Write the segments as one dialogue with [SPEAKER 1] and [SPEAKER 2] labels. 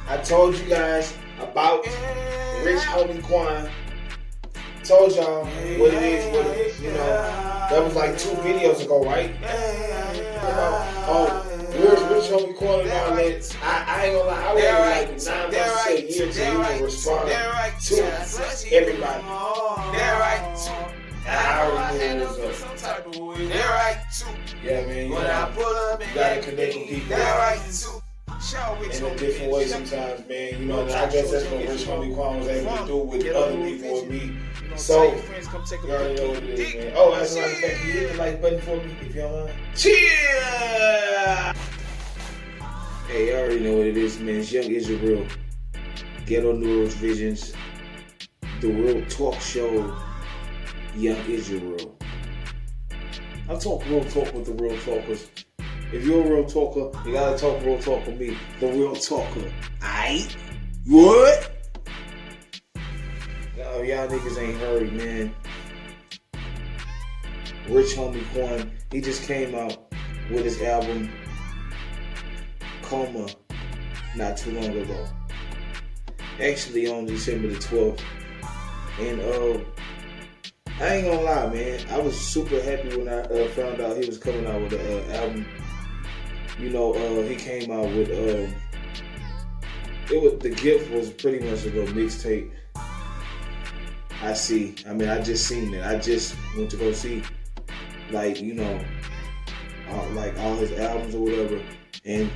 [SPEAKER 1] I told you guys about Rich Homie Quan. Told y'all what it is, you know. That was like 2 videos ago, right? Oh, where's Rich Homie Quan and all that? I ain't gonna lie, I waited like 9 months to a year to even respond to everybody. I already knew it was up. Yeah, man, you gotta connect with people in a different way sometimes, man. You know, and I guess that's what Rich Homie Quan was able to do with other people and me. So, you already know what it is, man. Oh, as a matter of fact, you hit the like button for me, if you don't mind. Cheer! Hey, you already know what it is, man. It's Young Israel, Ghetto Neurals Visions, the real talk show, Young Israel. I talk real talk with the real talkers. If you're a real talker, you gotta talk real talk with me, the real talker. Aight? What? Y'all niggas ain't heard, man. Rich Homie Quan, he just came out with his album Coma not too long ago. Actually on December the 12th. And I ain't gonna lie, man. I was super happy when I found out he was coming out with an album. You know, he came out with the gift was pretty much a little mixtape. I just seen it. I just went to go see, like, you know, like all his albums or whatever, and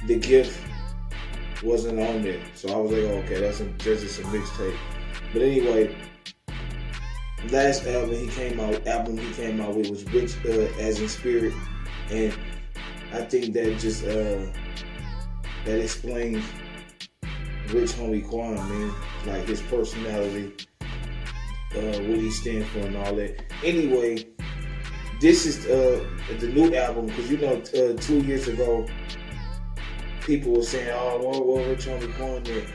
[SPEAKER 1] the gift wasn't on there. So I was like, oh, okay, that's just a mixtape. But anyway, last album he came out with was Rich as in Spirit, and I think that just that explains Rich Homie Quan, man, like his personality, what he stands for and all that. Anyway, this is the new album, because you know 2 years ago people were saying, oh, well Rich Homie Quan there,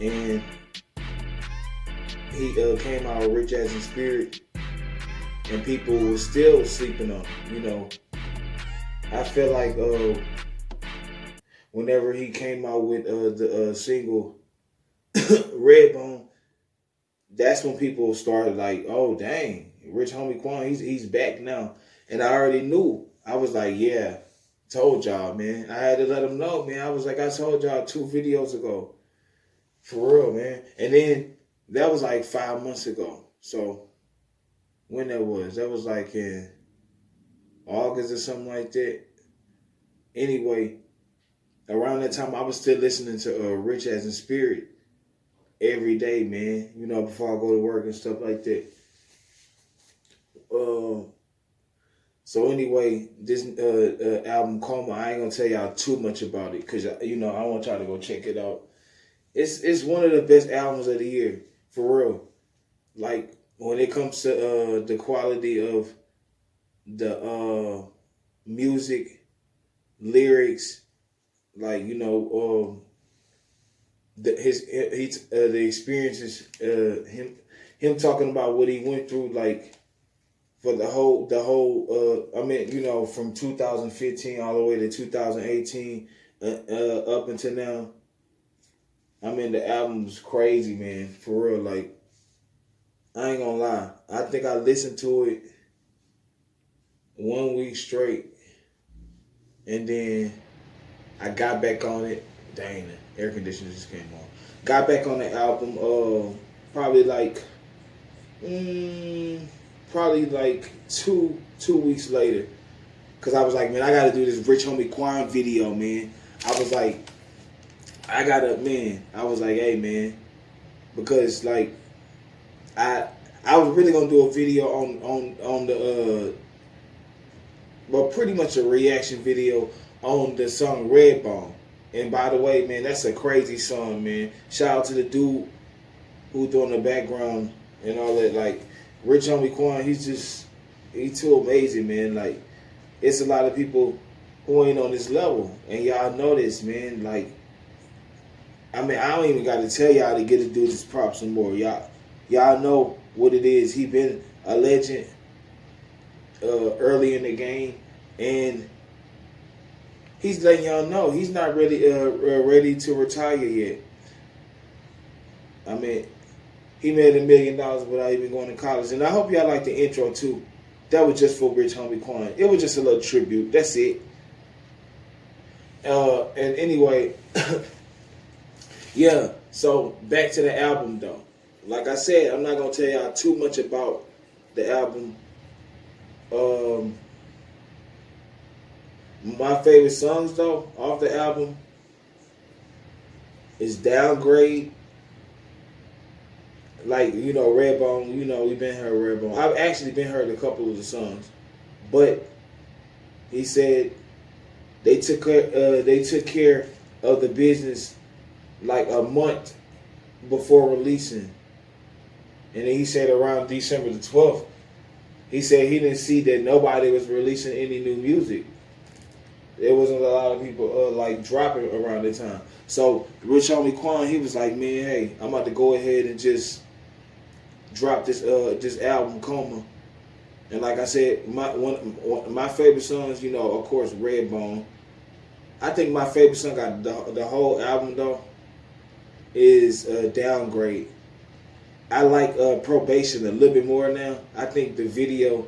[SPEAKER 1] and he came out with Rich as in Spirit, and people were still sleeping on him, you know. I feel like whenever he came out with the single Redbone, that's when people started like, oh dang, Rich Homie Quan, he's back now. And I already knew. I was like, yeah, told y'all, man. I had to let them know, man. I was like, I told y'all 2 videos ago. For real, man. And then that was like 5 months ago. So when that was like in August or something like that. Anyway, around that time I was still listening to Rich as in Spirit every day, man. You know, before I go to work and stuff like that. So anyway, this album Coma, I ain't gonna tell y'all too much about it, cause you know I want y'all to go check it out. It's one of the best albums of the year, for real. Like when it comes to the quality of the music, lyrics, like, you know, the experiences, him talking about what he went through, like for the whole I mean, you know, from 2015 all the way to 2018 up until now. I mean, the album's crazy, man, for real. Like, I ain't gonna lie, I think I listened to it 1 week straight, and then I got back on it. Dang, the air conditioner just came on. Got back on the album probably like two weeks later, cause I was like, man, I gotta do this Rich Homie Quan video, man. I was like, I was like, hey, man, because like I was really gonna do a video on the well, pretty much a reaction video on the song Redbone. And by the way, man, that's a crazy song, man. Shout out to the dude who doing the background and all that. Like, Rich Homie Quan, he's too amazing, man. Like, it's a lot of people who ain't on this level, and y'all know this, man. Like, I mean, I don't even got to tell y'all to get to do this props some more. Y'all know what it is. He been a legend early in the game, and he's letting y'all know he's not really ready to retire yet. I mean, he made $1 million without even going to college. And I hope y'all like the intro too. That was just for Rich Homie Quan. It was just a little tribute. That's it. And anyway, yeah. So back to the album though. Like I said, I'm not gonna tell y'all too much about the album. My favorite songs though off the album is Downgrade. Like, you know, Redbone, you know, we've been heard Redbone. I've actually been heard a couple of the songs. But he said they took care of the business like a month before releasing. And then he said around December the 12th, he said he didn't see that nobody was releasing any new music. There wasn't a lot of people like dropping around the time. So Rich Homie Quan, he was like, man, hey, I'm about to go ahead and just drop this album, Coma. And like I said, my favorite songs, you know, of course, Redbone. I think my favorite song out the whole album though is Downgrade. I like Probation a little bit more now. I think the video,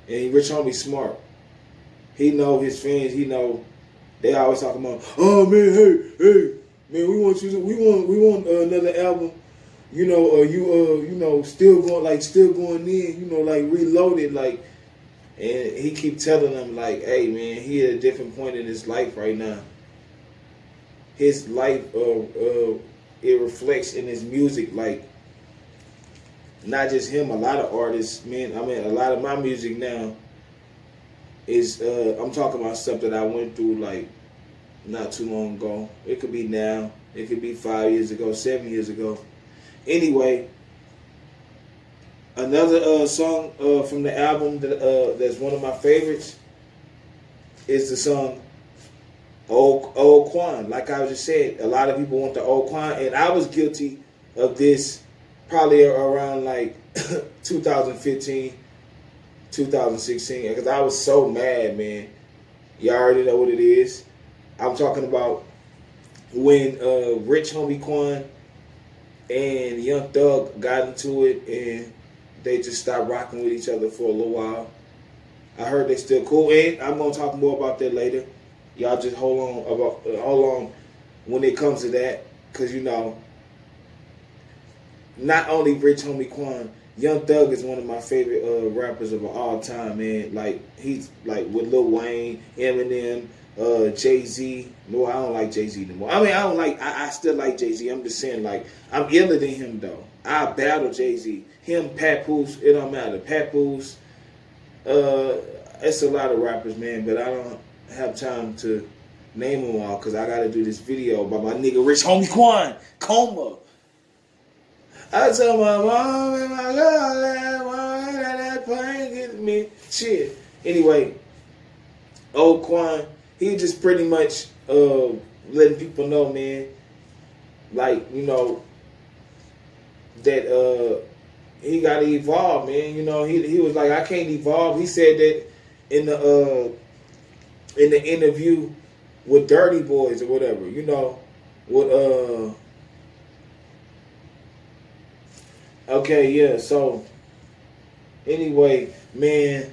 [SPEAKER 1] and Rich Homie smart. He know his fans. He know they always talking about, oh man, hey, man, we want another album. You know, you know, still going in. You know, like reloaded, like. And he keep telling them like, hey man, he at a different point in his life right now. His life, it reflects in his music, like. Not just him, a lot of artists, man. I mean, a lot of my music now is, I'm talking about stuff that I went through like not too long ago. It could be now. It could be 5 years ago, 7 years ago. Anyway, another song from the album that's one of my favorites is the song Old Quan. Like I just said, a lot of people want the Old Quan, and I was guilty of this probably around like 2015, 2016, because I was so mad, man. Y'all already know what it is. I'm talking about when Rich Homie Quan and Young Thug got into it and they just stopped rocking with each other for a little while. I heard they still cool, and I'm gonna talk more about that later. Y'all just hold on when it comes to that, because you know, not only Rich Homie Quan, Young Thug is one of my favorite rappers of all time, man. Like, he's like with Lil Wayne, Eminem, Jay-Z. No, I don't like Jay-Z anymore. I mean, I still like Jay-Z. I'm just saying, like, I'm iller than him, though. I battle Jay-Z. Him, Papoose, it don't matter. Papoose, it's a lot of rappers, man, but I don't have time to name them all because I got to do this video by my nigga Rich Homie Quan, Coma. I tell my mom and my girl that pain get me. Shit. Anyway, old Quan, he just pretty much letting people know, man, like, you know, that he got to evolve, man. You know, he was like, I can't evolve. He said that in the interview with Dirty Boys or whatever, you know, with okay, yeah, so anyway, man,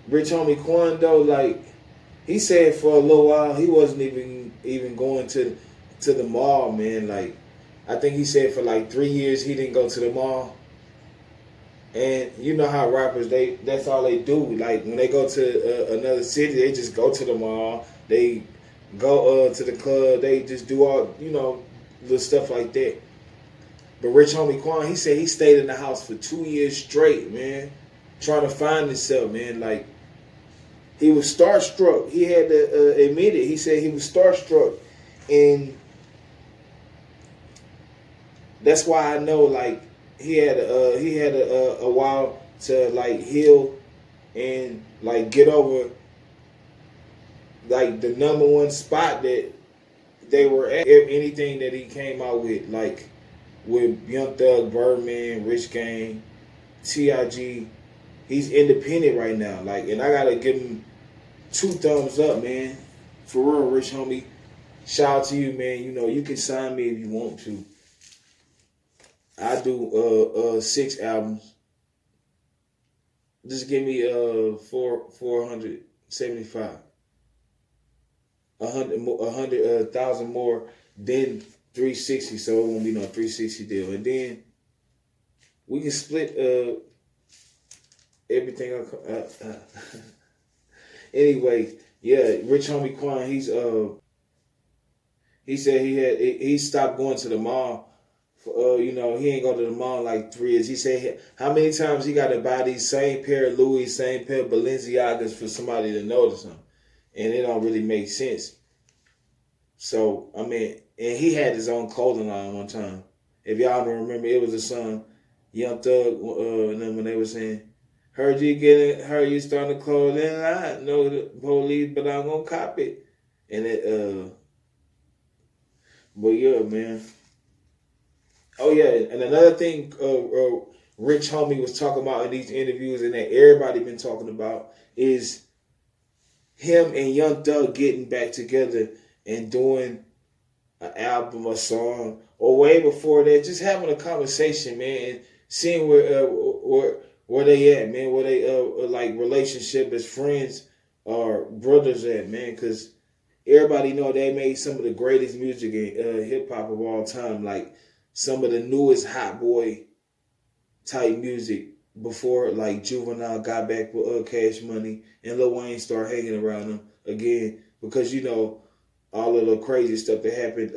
[SPEAKER 1] Rich Homie Quan though, like, he said for a little while he wasn't even going to the mall, man. Like, I think he said for like 3 years he didn't go to the mall. And you know how rappers, that's all they do. Like, when they go to another city, they just go to the mall. They go to the club. They just do all, you know, little stuff like that. But Rich Homie Quan, he said he stayed in the house for 2 years straight, man, trying to find himself, man. Like, he was starstruck. He had to admit it. He said he was starstruck, and that's why I know, like, he had a while to like heal and like get over like the #1 spot that they were at. Anything that he came out with, like with Young Thug, Birdman, Rich Gang, TIG, he's independent right now. Like, and I gotta give him two thumbs up, man. For real, Rich Homie. Shout out to you, man. You know, you can sign me if you want to. I do 6 albums. Just give me 475. 100,000 more than 360, so it won't be no 360 deal. And then we can split everything. Anyway, yeah, Rich Homie Quan, he said he stopped going to the mall. You know, he ain't go to the mall in like 3 years. He said how many times he got to buy these same pair of Louis, same pair of Balenciagas for somebody to notice him, and it don't really make sense. So I mean, and he had his own clothing line one time. If y'all don't remember, it was a song, Young Thug, and then when they were saying, heard you starting a clothing line, know the police, but I'm gonna cop it. And but yeah, man. Oh yeah, and another thing, Rich Homie was talking about in these interviews, and that everybody been talking about, is him and Young Thug getting back together and doing an album, a song, or way before that, just having a conversation, man, and seeing where they at, man, where they like relationship as friends or brothers at, man, because everybody know they made some of the greatest music in hip hop of all time, like some of the newest hot boy type music before like Juvenile got back with Cash Money and Lil Wayne started hanging around them again, because you know all of the crazy stuff that happened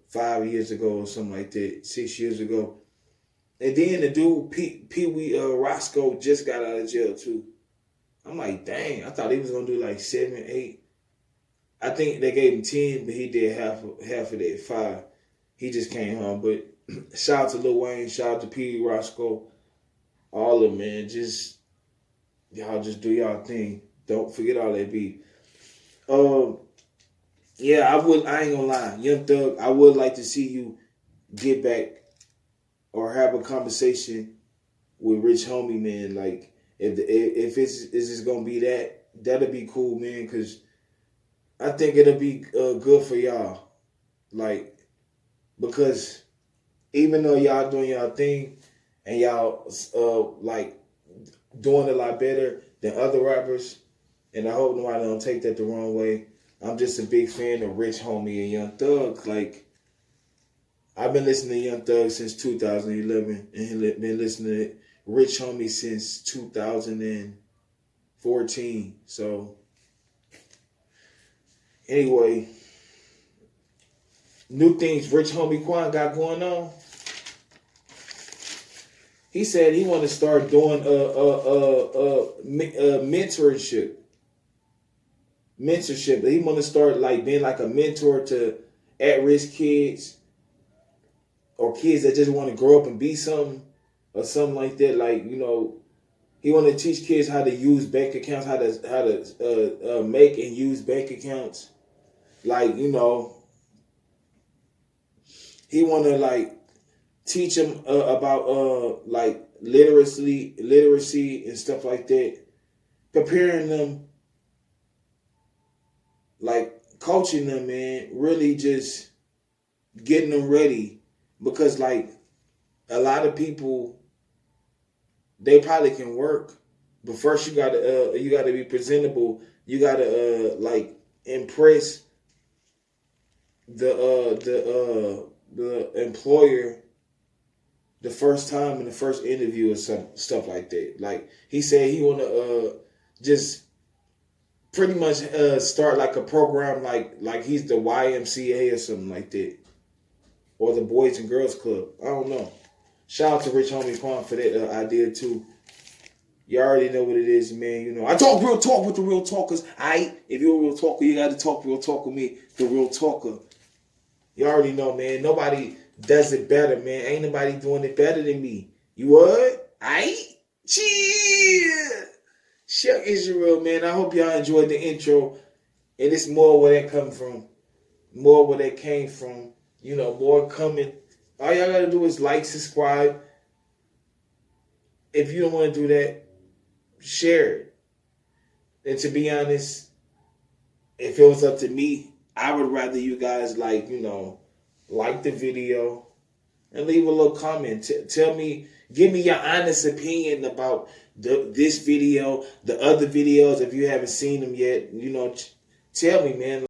[SPEAKER 1] 5 years ago or something like that, 6 years ago. And then the dude Pee Wee Roscoe just got out of jail too. I'm like, dang, I thought he was gonna do like 7, 8. I think they gave him 10, but he did half of that, 5. He just came home. But shout out to Lil Wayne, shout out to Pee Wee Roscoe, all of them, man. Just y'all just do y'all thing. Don't forget all that beat. Yeah, I ain't gonna lie, Young Thug, I would like to see you get back or have a conversation with Rich Homie, man. Like if it's just gonna be that'll be cool, man. Cause I think it'll be good for y'all, like, because even though y'all doing y'all thing and y'all like doing a lot better than other rappers, and I hope nobody don't take that the wrong way. I'm just a big fan of Rich Homie and Young Thug. Like, I've been listening to Young Thug since 2011, and been listening to Rich Homie since 2014. So, anyway, new things Rich Homie Quan got going on. He said he want to start doing mentorship. He want to start like being like a mentor to at-risk kids or kids that just want to grow up and be something or something like that. Like, you know, he want to teach kids how to use bank accounts, how to make and use bank accounts. Like, you know, he want to like teach them about like literacy and stuff like that, preparing them, like coaching them, man, really just getting them ready, because like a lot of people, they probably can work, but first you gotta be presentable. You gotta like impress the employer the first time in the first interview or some stuff like that. Like he said, he wanna just pretty much start like a program like he's the YMCA or something like that, or the Boys and Girls Club. I don't know. Shout out to Rich Homie Quan for that idea too. You already know what it is, man. You know, I talk real talk with the real talkers. If you're a real talker, you got to talk real talk with me, the real talker. You already know, man. Nobody does it better, man. Ain't nobody doing it better than me. You what? Cheer. Shuck Israel, man. I hope y'all enjoyed the intro. And it's more where that come from. More where that came from. You know, more coming. All y'all gotta do is like, subscribe. If you don't want to do that, share it. And to be honest, if it was up to me, I would rather you guys like, like the video and leave a little comment. Tell me, give me your honest opinion about this video, the other videos. If you haven't seen them yet, tell me, man.